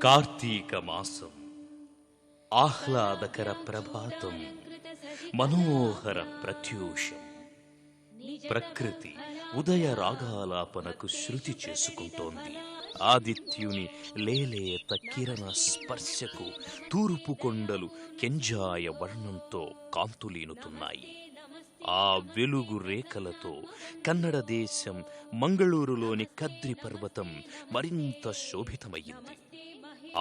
కార్తీక మాసం ఆహ్లాదకర ప్రభాతం, మనోహర ప్రత్యూషం. ప్రకృతి ఉదయ రాగాలాపనకు శృతి చేసుకుంటోంది. ఆదిత్యుని లేలేత కిరణ స్పర్శకు తూర్పు కొండలు కెంజాయ వర్ణంతో కాంతులీనుతున్నాయి. ఆ వెలుగు రేఖలతో కన్నడ దేశం మంగళూరులోని కద్రి పర్వతం మరింత శోభితమయ్యింది.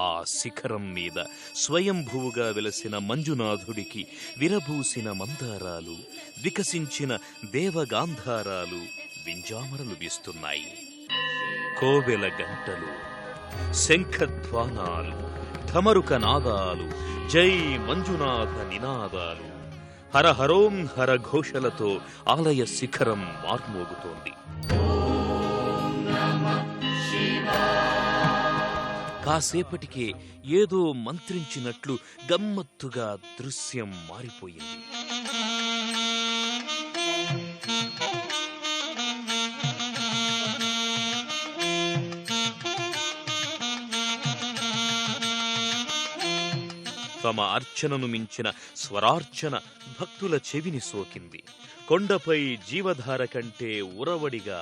ఆ శిఖరం మీద స్వయంభువుగా వెలసిన మంజునాథుడికి విరబూసిన మందారాలు, వికసించిన దేవగాంధారాలు వింజామరలు వీస్తున్నాయి. కోవెల గంటలు, శంఖధ్వానాలు, ఢమరుక నాదాలు, జై మంజునాథ నినాదాలు, హరహరోం హర ఘోషలతో ఆలయ శిఖరం మార్మోగుతోంది. కాసేపటికే ఏదో మంత్రించినట్లు గమ్మత్తుగా దృశ్యం మారిపోయింది. తమ అర్చనను మించిన స్వరార్చన భక్తుల చెవిని సోకింది. కొండపై జీవధార కంటే ఉరవడిగా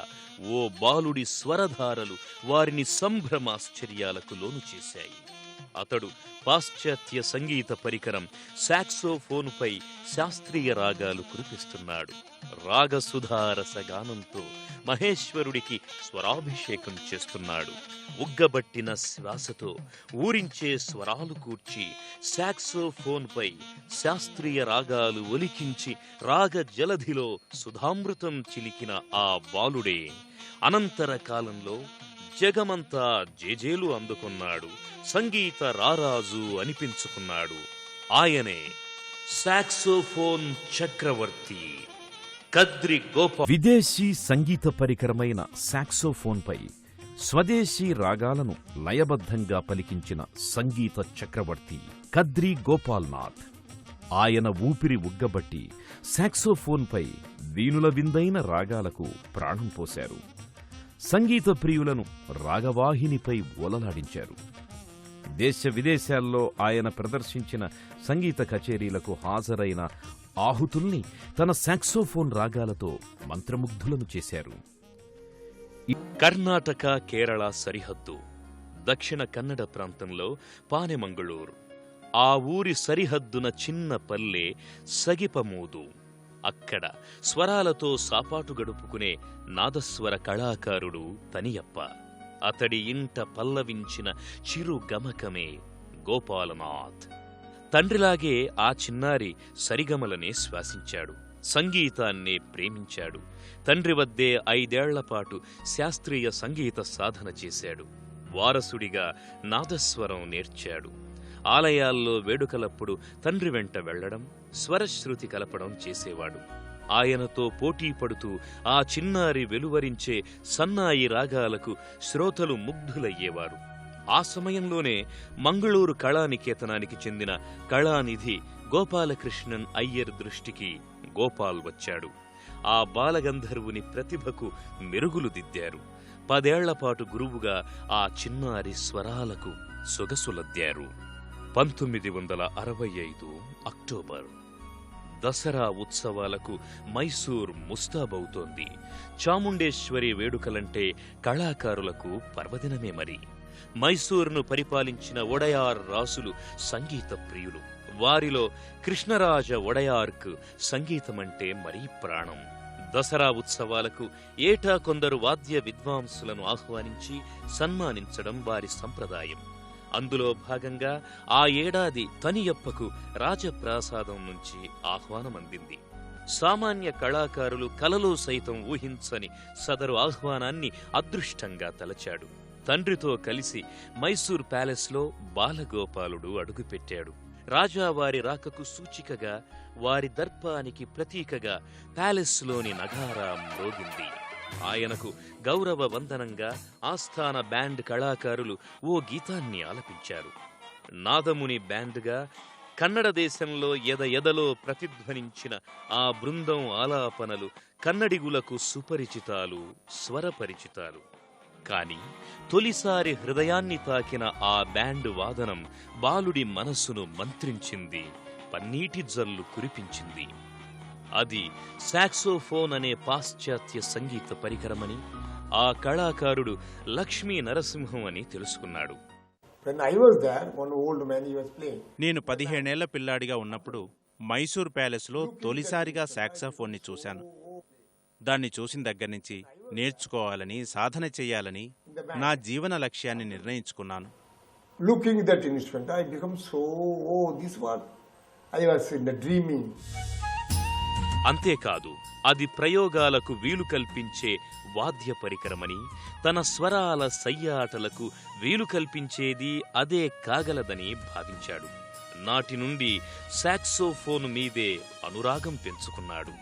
ఓ బాలుడి స్వరధారలు వారిని సంభ్రమాశ్చర్యాలకు లోను చేశాయి. అతడు పాశ్చాత్య సంగీత పరికరం సాక్సోఫోనుపై శాస్త్రీయ రాగాలు కురిపిస్తున్నాడు. రాగసుధారస గానంతో మహేశ్వరుడికి స్వరాభిషేకం చేస్తున్నాడు. ఉగ్గబట్టిన శ్వాసతో ఊరించే స్వరాలు కూర్చి సాక్సోఫోన్పై శాస్త్రీయ రాగాలు ఒలికించి రాగ జలధిలో సుధామృతం చిలికిన ఆ బాలుడే అనంతర కాలంలో జగమంతా జేజేలు అందుకున్నాడు. సంగీత రారాజు అనిపించుకున్నాడు. ఆయనే సాక్సోఫోన్ చక్రవర్తి కద్రి గోపాల్. విదేశీ సంగీత పరికరమైన సాక్సోఫోన్పై స్వదేశీ రాగాలను లయబద్ధంగా పలికించిన సంగీత చక్రవర్తి కద్రి గోపాల్నాథ్. ఆయన ఊపిరి ఉగ్గబట్టి సాక్సోఫోన్పై వీణుల విందైన రాగాలకు ప్రాణం పోశారు. సంగీత ప్రియులను రాగవాహినిపై ఓలలాడించారు. దేశ విదేశాల్లో ఆయన ప్రదర్శించిన సంగీత కచేరీలకు హాజరైన ఆహుతుల్ని తన సాక్సోఫోన్ రాగాలతో మంత్రముగ్ధులను చేశారు. కర్ణాటక కేరళ సరిహద్దు దక్షిణ కన్నడ ప్రాంతంలో పానెమంగళూరు. ఆ ఊరి సరిహద్దున చిన్న పల్లె సగిపమూదు. అక్కడ స్వరాలతో సాపాటు గడుపుకునే నాదస్వర కళాకారుడు తనియప్ప. అతడి ఇంట పల్లవించిన చిరు గమకమే గోపాలనాథ్. తండ్రిలాగే ఆ చిన్నారి సరిగమలనే శ్వాసించాడు. సంగీతాన్నే ప్రేమించాడు. తండ్రి వద్దే 5 ఏళ్లపాటు శాస్త్రీయ సంగీత సాధన చేశాడు. వారసుడిగా నాదస్వరం నేర్చాడు. ఆలయాల్లో వేడుకలప్పుడు తండ్రి వెంట వెళ్లడం, స్వరశ్రుతి కలపడం చేసేవాడు. ఆయనతో పోటీ పడుతూ ఆ చిన్నారి వెలువరించే సన్నాయి రాగాలకు శ్రోతలు ముగ్ధులయ్యేవారు. ఆ సమయంలోనే మంగళూరు కళానికేతనానికి చెందిన కళానిధి గోపాలకృష్ణన్ అయ్యర్ దృష్టికి గోపాల్ వచ్చాడు. ఆ బాలగంధర్వుని ప్రతిభకు మెరుగులు దిద్దారు. 10 ఏళ్లపాటు గురువుగా ఆ చిన్నారి స్వరాలకు సొగసులద్దారు. 1965 అక్టోబర్. దసరా ఉత్సవాలకు మైసూర్ ముస్తాబవుతోంది. చాముండేశ్వరి వేడుకలంటే కళాకారులకు పర్వదినమే మరి. మైసూర్ను పరిపాలించిన ఒడయార్ రాసులు సంగీత ప్రియులు. వారిలో కృష్ణరాజ ఒడయార్కు సంగీతమంటే మరీ ప్రాణం. దసరా ఉత్సవాలకు ఏటా కొందరు వాద్య విద్వాంసులను ఆహ్వానించి సన్మానించడం వారి సంప్రదాయం. అందులో భాగంగా ఆ ఏడాది తనియప్పకు రాజప్రాసాదం నుంచి ఆహ్వానమందింది. సామాన్య కళాకారులు కలలో సైతం ఊహించని సదరు ఆహ్వానాన్ని అదృష్టంగా తలచాడు. తండ్రితో కలిసి మైసూర్ ప్యాలెస్లో బాలగోపాలుడు అడుగుపెట్టాడు. రాజావారి రాకకు సూచికగా, వారి దర్పానికి ప్రతీకగా ప్యాలెస్లోని నగారా మ్రోగింది. ఆయనకు గౌరవ వందనంగా ఆస్థాన బ్యాండ్ కళాకారులు ఓ గీతాన్ని ఆలపించారు. నాదముని బ్యాండ్గా కన్నడ దేశంలో ఎదలో ప్రతిధ్వనించిన ఆ బృందం ఆలాపనలు కన్నడిగులకు సుపరిచితాలు, స్వరపరిచితాలు. కాని తొలిసారి హృదయాన్ని తాకిన ఆ బ్యాండ్ వాదనం బాలుడి మనస్సును మంత్రించింది, పన్నీటి జల్లు కురిపించింది. అది సాక్సోఫోన్ అనే పాశ్చాత్య సంగీత పరికరమని ఆ కళాకారుడు లక్ష్మీ నరసింహం అని తెలుసుకున్నాడు. నేను 17 ఏళ్ల పిల్లాడిగా ఉన్నప్పుడు మైసూర్ ప్యాలెస్లో తొలిసారిగా సాక్సాఫోన్ని చూశాను. దాన్ని చూసిన దగ్గర నుంచి నేర్చుకోవాలని, సాధన చెయ్యాలని నా జీవన లక్ష్యాన్ని నిర్ణయించుకున్నాను. అంతేకాదు, అది ప్రయోగాలకు వీలు కల్పించే వాద్య పరికరమని, తన స్వరాల సయ్యాటలకు వీలు కల్పించేది అదే కాగలదని భావించాడు. నాటి నుండి సాక్సోఫోన్ మీదే అనురాగం పెంచుకున్నాడు.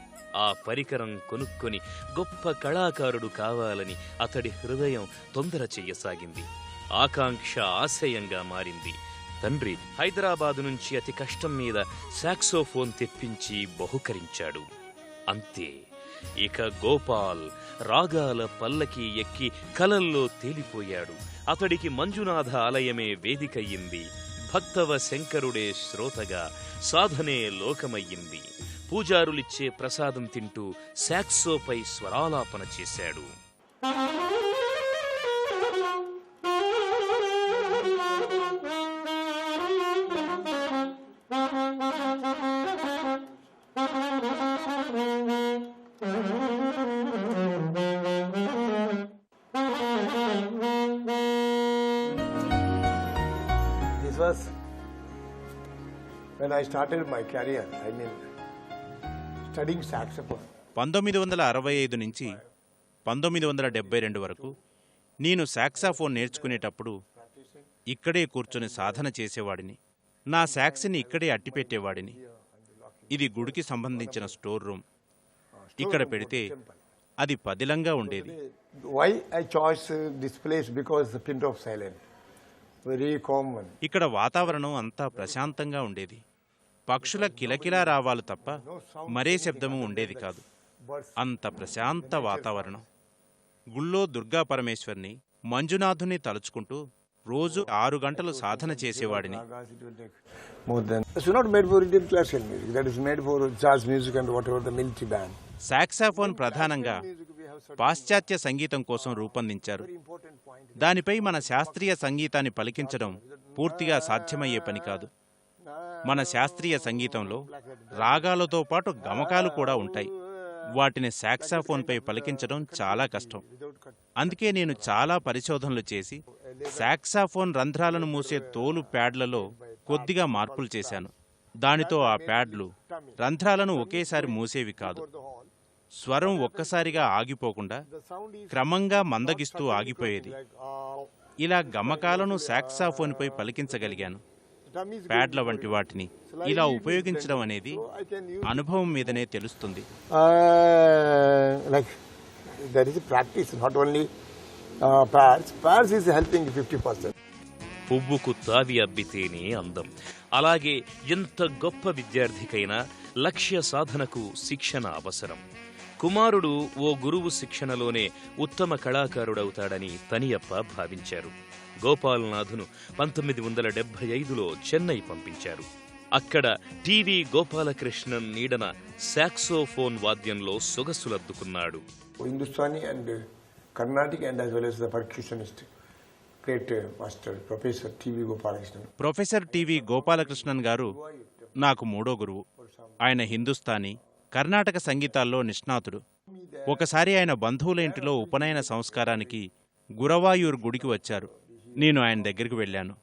ఆ పరికరం కొనుక్కొని గొప్ప కళాకారుడు కావాలని అతడి హృదయం తొందర చెయ్యసాగింది. ఆకాంక్ష ఆశయంగా మారింది. తండ్రి హైదరాబాదు నుంచి అతి కష్టం మీద సాక్సోఫోన్ తెప్పించి బహుకరించాడు. అంతే, ఇక గోపాల్ రాగాల పల్లకి ఎక్కి కలల్లో తేలిపోయాడు. అతడికి మంజునాథ ఆలయమే వేదికయ్యింది. భక్తవ శంకరుడే శ్రోతగా, సాధనే లోకమయ్యింది. పూజారులిచ్చే ప్రసాదం తింటూ సాక్సోపై స్వరాలాపన చేశాడు. This was when I started my career, studying saxophone. 1965 నుంచి 1972 వరకు నేను సాక్సాఫోన్ నేర్చుకునేటప్పుడు ఇక్కడే కూర్చొని సాధన చేసేవాడిని. నా సాక్స్ని ఇక్కడే అట్టిపెట్టేవాడిని. ఇది గుడికి సంబంధించిన స్టోర్ రూమ్. ఇక్కడ పెడితే అది పదిలంగా ఉండేది. Why I chose this place? Because the pin drop silent, very common. ఇక్కడ వాతావరణం అంతా ప్రశాంతంగా ఉండేది. పక్షుల కిలకిలా రావాలు తప్ప మరే శబ్దము ఉండేది కాదు. అంత ప్రశాంత వాతావరణం. గుళ్ళో దుర్గా పరమేశ్వర్ని, మంజునాథుని తలుచుకుంటూ రోజు 6 గంటలు సాధన చేసేవాడిని. It's not made for Indian classical music. That is made for jazz music and whatever the military band. సాక్సాఫోన్ ప్రధానంగా పాశ్చాత్య సంగీతం కోసం రూపొందించారు. దానిపై మన శాస్త్రీయ సంగీతాన్ని పలికించడం పూర్తిగా సాధ్యమయ్యే పని కాదు. మన శాస్త్రీయ సంగీతంలో రాగాలతో పాటు గమకాలు కూడా ఉంటాయి. వాటిని సాక్సాఫోన్పై పలికించడం చాలా కష్టం. అందుకే నేను చాలా పరిశోధనలు చేసి సాక్సాఫోన్ రంధ్రాలను మూసే తోలు ప్యాడ్లలో కొద్దిగా మార్పులు చేశాను. దానితో ఆ ప్యాడ్లు రంధ్రాలను ఒకేసారి మూసేవి కాదు. స్వరం ఒక్కసారిగా ఆగిపోకుండా క్రమంగా మందగిస్తూ ఆగిపోయేది. ఇలా గమకాలను సాక్సాఫోన్పై పలికించగలిగాను. ప్యాడ్ల వంటి వాటిని ఇలా ఉపయోగించడం అనేది అనుభవం మీదనే తెలుస్తుంది. There is a practice, not only pads. Pads is helping 50%. పువ్వుకు తావి అబ్బితేనే అందం. అలాగే ఎంత గొప్ప విద్యార్థికైనా లక్ష్య సాధనకు శిక్షణ అవసరం. కుమారుడు ఓ గురువు శిక్షణలోనే ఉత్తమ కళాకారుడవుతాడని తనియప్ప భావించారు. గోపాలనాథును 1975లో చెన్నై పంపించారు. అక్కడ టీవీ గోపాలకృష్ణన్ నీడన సాక్సోఫోన్ వాద్యంలో సొగసులద్దుకున్నాడు. Hindustani and Carnatic and as well as the percussionist, great master, Professor T.V. Gopalakrishnan. Professor TV Gopalakrishnan గారు నాకు 3వ గురువు. ఆయన హిందుస్థానీ, కర్ణాటక సంగీతాల్లో నిష్ణాతుడు. ఒకసారి ఆయన బంధువుల ఇంటిలో ఉపనయన సంస్కారానికి గురవాయూర్ గుడికి వచ్చారు. నేను ఆయన దగ్గరికి వెళ్ళాను.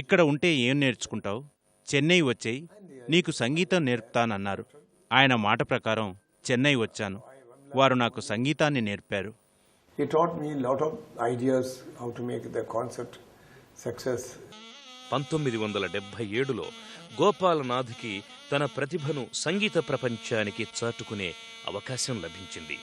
ఇక్కడ ఉంటే ఏం నేర్చుకుంటావు? చెన్నై వచ్చేయి, నీకు సంగీతం నేర్పుతానన్నారు. ఆయన మాట ప్రకారం చెన్నై వచ్చాను. వారు నాకు సంగీతాన్ని నేర్పారు. He taught me a lot of ideas how to make the concert success. 1977లో గోపాలనాథ్కి తన ప్రతిభను సంగీత ప్రపంచానికి చాటుకునే అవకాశం లభించింది.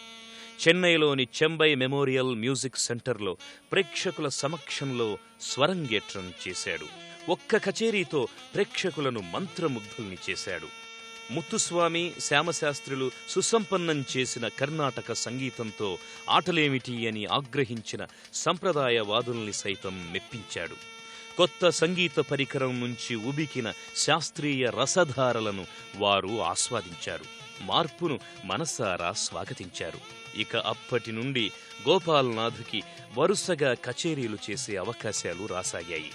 చెన్నైలోని చెంబై మెమోరియల్ మ్యూజిక్ సెంటర్లో ప్రేక్షకుల సమక్షంలో స్వరంగేట్రం చేశాడు. ఒక్క కచేరీతో ప్రేక్షకులను మంత్రముగ్ధుల్ని చేశాడు. ముత్తుస్వామి, శ్యామశాస్త్రులు సుసంపన్నం చేసిన కర్ణాటక సంగీతంతో ఆటలేమిటి అని ఆగ్రహించిన సంప్రదాయవాదుల్ని సైతం మెప్పించాడు. కొత్త సంగీత పరికరం నుంచి ఉబికిన శాస్త్రీయ రసధారలను వారు ఆస్వాదించారు. మార్పును మనసారా స్వాగతించారు. ఇక అప్పటి నుండి గోపాల్నాథ్కి వరుసగా కచేరీలు చేసే అవకాశాలు రాసాగాయి.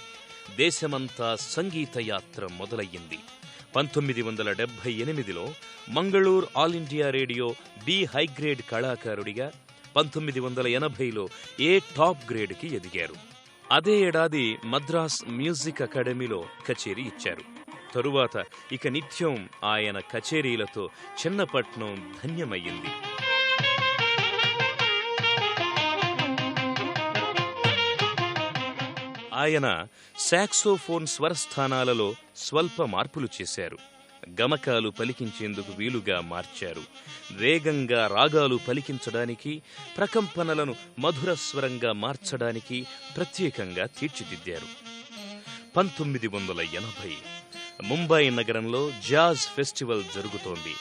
దేశమంతా సంగీత యాత్ర మొదలయ్యింది. 1978లో Mangaluru all India radio B high grade కళాకారుడిగా, 1980లో ఏ టాప్ గ్రేడ్కి ఎదిగారు. అదే ఏడాది మద్రాస్ మ్యూజిక్ అకాడమీలో కచేరీ ఇచ్చారు. తరువాత ఇక నిత్యం ఆయన కచేరీలతో చిన్నపట్నం ధన్యమయ్యింది. ఆయన సాక్సోఫోన్ స్వరస్థానాలలో స్వల్ప మార్పులు చేశారు. గమకాలు పలికించేందుకు వీలుగా మార్చారు. వేగంగా రాగాలు పలికించడానికి, ప్రకంపనలను మధుర స్వరంగా మార్చడానికి ప్రత్యేకంగా తీర్చిదిద్దారు. 1980 ముంబై నగరంలో జాజ్ ఫెస్టివల్ జరుగుతోంది.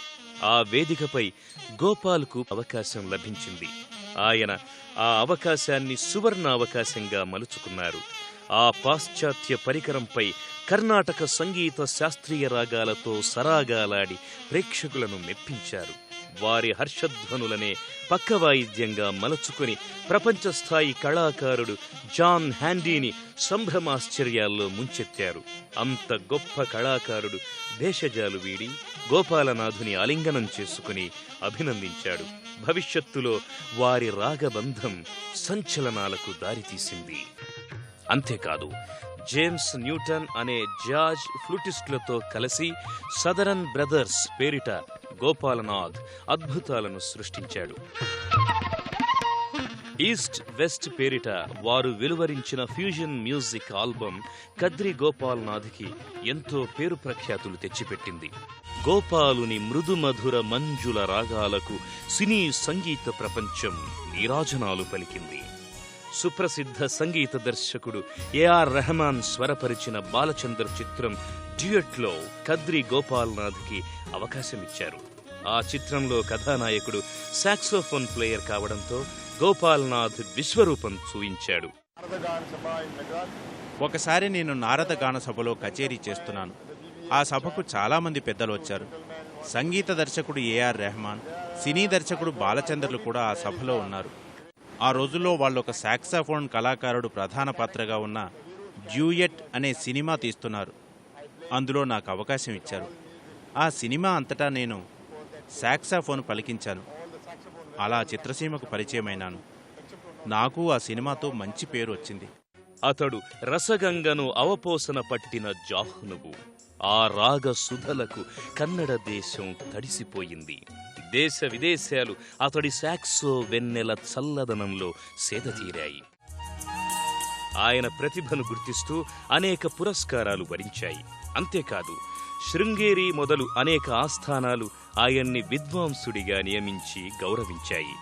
ఆ వేదికపై గోపాల్కు అవకాశం లభించింది. ఆయన ఆ అవకాశాన్ని సువర్ణ అవకాశంగా మలుచుకున్నారు. ఆ పాశ్చాత్య పరికరంపై కర్ణాటక సంగీత శాస్త్రీయ రాగాలతో సరాగాలాడి ప్రేక్షకులను మెప్పించారు. వారి హర్షధ్వనులనే పక్కవాయిద్యంగా మలచుకుని ప్రపంచ స్థాయి కళాకారుడు జాన్ హ్యాండీని సంభ్రమాశ్చర్యాల్లో ముంచెత్తారు. అంత గొప్ప కళాకారుడు దేశజాలు వీడి గోపాలనాథుని ఆలింగనం చేసుకుని అభినందించాడు. భవిష్యత్తులో వారి రాగబంధం సంచలనాలకు దారితీసింది. అంతేకాదు, జేమ్స్ న్యూటన్ అనే జాజ్ ఫ్లూటిస్టులతో కలిసి సదరన్ బ్రదర్స్ పేరిట గోపాలనాథ్ అద్భుతాలను సృష్టించాడు. ఈస్ట్ వెస్ట్ పేరిట వారు వెలువరించిన ఫ్యూజన్ మ్యూజిక్ ఆల్బం కద్రి గోపాల్నాథ్కి ఎంతో పేరు ప్రఖ్యాతులు తెచ్చిపెట్టింది. గోపాలుని మృదుమధుర మంజుల రాగాలకు సినీ సంగీత ప్రపంచం నీరాజనాలు పలికింది. సుప్రసిద్ధ సంగీత దర్శకుడు ఏఆర్ రెహమాన్ స్వరపరిచిన బాలచందర్ చిత్రం డ్యూయెట్లో కద్రి గోపాల్నాథ్కి అవకాశమిచ్చారు. ఆ చిత్రంలో కథానాయకుడు సాక్సోఫోన్ ప్లేయర్ కావడంతో గోపాల్నాథ్ విశ్వరూపం చూయించాడు. ఒకసారి నేను నారద గాన సభలో కచేరీ చేస్తున్నాను. ఆ సభకు చాలామంది పెద్దలు వచ్చారు. సంగీత దర్శకుడు ఏఆర్ రెహమాన్, సినీ దర్శకుడు బాలచందర్లు కూడా ఆ సభలో ఉన్నారు. ఆ రోజుల్లో వాళ్ళొక సాక్సాఫోన్ కళాకారుడు ప్రధాన పాత్రగా ఉన్న డ్యూయెట్ అనే సినిమా తీస్తున్నారు. అందులో నాకు అవకాశం ఇచ్చారు. ఆ సినిమా అంతటా నేను సాక్సాఫోన్ పలికించాను. అలా చిత్రసీమకు పరిచయమైనాను. నాకు ఆ సినిమాతో మంచి పేరు వచ్చింది. అతడు రసగంగను అవపోసన పట్టిన జాహ్నువు. ఆ రాగ సుధలకు కన్నడ దేశం తడిసిపోయింది. దేశ విదేశాలు అతడి సాక్సో వెన్నెల చల్లదనంలో సేదతీరాయి. ఆయన ప్రతిభను గుర్తిస్తూ అనేక పురస్కారాలు వరించాయి. అంతేకాదు, శృంగేరి మొదలు అనేక ఆస్థానాలు ఆయన్ని విద్వాంసుడిగా నియమించి గౌరవించాయి.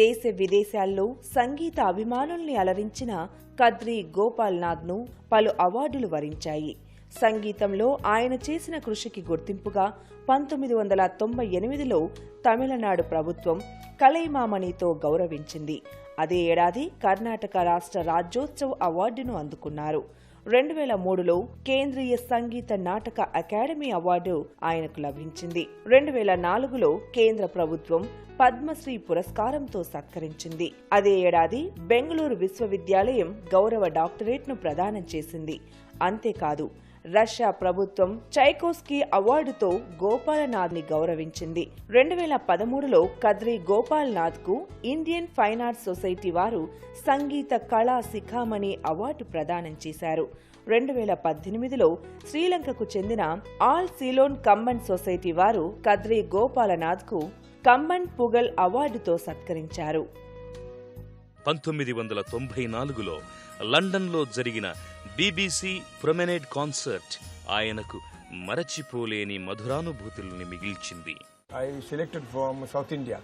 దేశ విదేశాల్లో సంగీత అభిమానుల్ని అలరించిన కద్రి గోపాల్నాథ్ను పలు అవార్డులు వరించాయి. సంగీతంలో ఆయన చేసిన కృషికి గుర్తింపుగా 1998లో తమిళనాడు ప్రభుత్వం కలైమామణితో గౌరవించింది. అదే ఏడాది కర్ణాటక రాష్ట్ర రాజ్యోత్సవ్ అవార్డును అందుకున్నారు. 2003లో కేంద్రీయ సంగీత నాటక అకాడమీ అవార్డు ఆయనకు లభించింది. 2004లో కేంద్ర ప్రభుత్వం పద్మశ్రీ పురస్కారంతో సత్కరించింది. అదే ఏడాది బెంగళూరు విశ్వవిద్యాలయం గౌరవ డాక్టరేట్ను ప్రదానం చేసింది. అంతేకాదు, రష్యా ప్రభుత్వం చైకోస్కీ అవార్డుతో గోపాలనాథ్ని గౌరవించింది. 2013లో కద్రి గోపాల్నాథ్కు ఇండియన్ ఫైన్ ఆర్ట్స్ సొసైటీ వారు సంగీత కళా శిఖామణి అవార్డు ప్రదానం చేశారు. 2018లో శ్రీలంకకు చెందిన ఆల్ సిలోన్ కంబన్ సొసైటీ వారు కద్రి గోపాలనాథ్కు కంబన్ పుగల్ అవార్డుతో సత్కరించారు. 1994లో లండన్లో జరిగిన బీబీసీ ప్రొమెనేడ్ కాన్సర్ట్ ఆయనకు మరచిపోలేని మధురానుభూతుల్ని మిగిల్చింది. I selected from South India,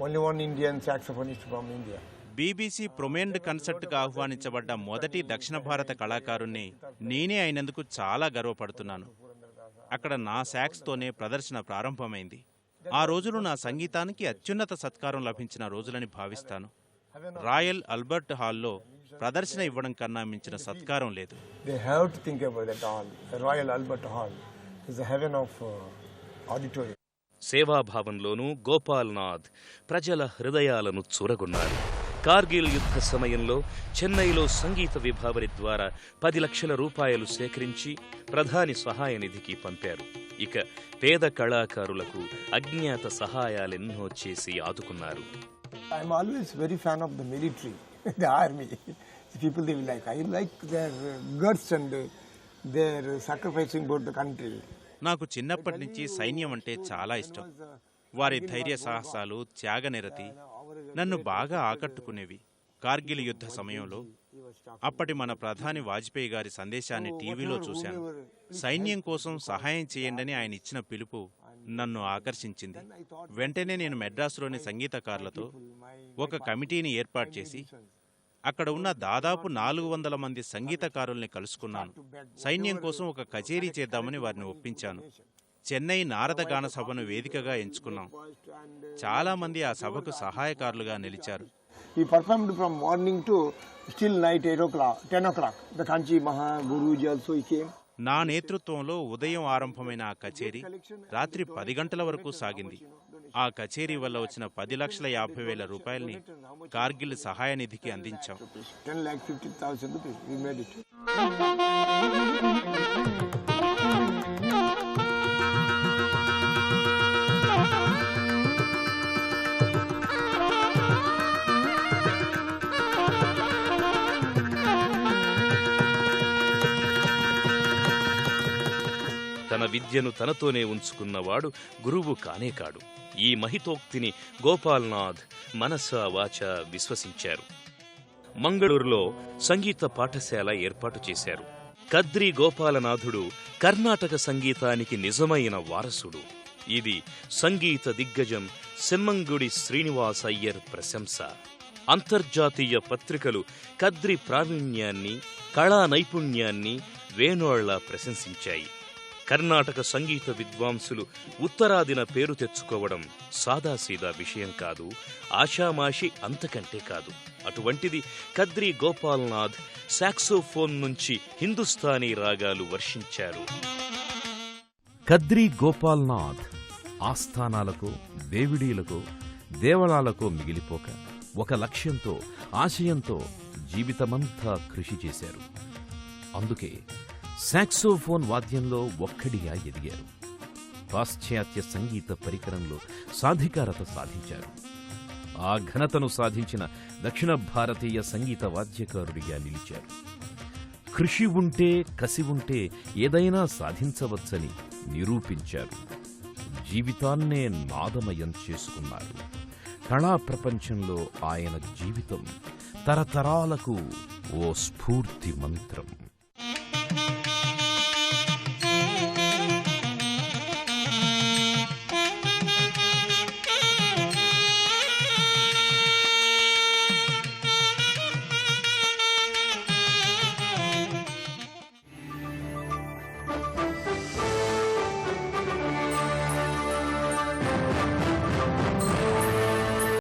only one Indian saxophonist from India. BBC promenade కన్సర్ట్గా ఆహ్వానించబడ్డ మొదటి దక్షిణ భారత కళాకారుణ్ణి నేనే అయినందుకు చాలా గర్వపడుతున్నాను. అక్కడ నా శాక్స్తోనే ప్రదర్శన ప్రారంభమైంది. ఆ రోజులు నా సంగీతానికి అత్యున్నత సత్కారం లభించిన రోజులని భావిస్తాను. రాయల్ ఆల్బర్ట్ హాల్లో ప్రదర్శన ఇవ్వడం కన్నా మించిన సత్కారం లేదు. They have to think about that hall. The Royal Albert Hall is the heaven of auditorium. సేవాభావంలోనూ Gopalnath ప్రజల హృదయాలను చూరగొన్నారు. కార్గిల్ యుద్ధ సమయంలో చెన్నైలో సంగీత విభావరి ద్వారా 10 లక్షల రూపాయలు సేకరించి ప్రధాని సహాయ నిధికి పంపారు. ఇక పేద కళాకారులకు అజ్ఞాత సహాయాలెన్నో చేసి ఆదుకున్నారు. I'm always very fan of the military, the army. The people they will like. I like their guts and their sacrificing about the country. నాకు చిన్నప్పటి నుంచి సైన్యం అంటే చాలా ఇష్టం. వారి ధైర్య సాహసాలు, త్యాగనిరతి నన్ను బాగా ఆకట్టుకునేవి. కార్గిల్ యుద్ధ సమయంలో అప్పటి మన ప్రధాని వాజ్పేయి గారి సందేశాన్ని టీవీలో చూశాను. సైన్యం కోసం సహాయం చేయండని ఆయన ఇచ్చిన పిలుపు నన్ను ఆకర్షించింది. వెంటనే నేను మెడ్రాసులోని సంగీతకారులతో ఒక కమిటీని ఏర్పాటు చేసి అక్కడ ఉన్న దాదాపు 400 మంది సంగీతకారుల్ని కలుసుకున్నాను. సైన్యం కోసం ఒక కచేరీ చేద్దామని వారిని ఒప్పించాను. చెన్నై నారద గాన సభను వేదికగా ఎంచుకున్నాం. చాలా మంది ఆ సభకు సహాయకారులుగా నిలిచారు. He performed from morning to still night 8 o'clock, 10 o'clock. The Kanchi Maha Guruji also he came. నా నేతృత్వంలో ఉదయం ఆరంభమైన ఆ కచేరీ రాత్రి 10 గంటల వరకు సాగింది. ఆ కచేరీ వల్ల వచ్చిన 10,50,000 రూపాయల్ని కార్గిల్ సహాయ నిధికి అందించాం. 10,50,000 rupees. We made it. తన విద్యను తనతోనే ఉంచుకున్నవాడు గురువు కానే కాడు. ఈ మహితోక్తిని గోపాల్నాథ్ మనసా వాచ విశ్వసించారు. మంగళూరులో సంగీత పాఠశాల ఏర్పాటు చేశారు. కద్రి గోపాలనాథుడు కర్ణాటక సంగీతానికి నిజమైన వారసుడు. ఇది సంగీత దిగ్గజం సెమ్మంగుడి శ్రీనివాస్ అయ్యర్ ప్రశంస. అంతర్జాతీయ పత్రికలు కద్రి ప్రావీణ్యాన్ని, కళా నైపుణ్యాన్ని వేణోళ్ల ప్రశంసించాయి. కర్ణాటక సంగీత విద్వాంసులు ఉత్తరాదిన పేరు తెచ్చుకోవడం సాదాసీదా విషయం కాదు, ఆషామాషి అంతకంటే కాదు. అటువంటిది కద్రి గోపాల్నాథ్ సాక్సోఫోన్ నుంచి హిందుస్థానీ రాగాలు వర్షించారు. కద్రి గోపాల్నాథ్ ఆస్థానాలకు, దేవిడీలకు, దేవళాలకు మిగిలిపోక ఒక లక్ష్యంతో, ఆశయంతో జీవితమంతా కృషి చేశారు. అందుకే సాక్సోఫోన్ వాద్యంలో ఒక్కడిగా ఎదిగారు. పాశ్చాత్య సంగీత పరికరంలో సాధికారత సాధించారు. ఆ ఘనతను సాధించిన దక్షిణ భారతీయ సంగీత వాద్యకారుడిగా నిలిచారు. కృషి ఉంటే, కసి ఉంటే ఏదైనా సాధించవచ్చని నిరూపించారు. జీవితాన్నే నాదమయం చేసుకున్నారు. కళా ప్రపంచంలో ఆయన జీవితం తరతరాలకు ఓ స్ఫూర్తి మంత్రం.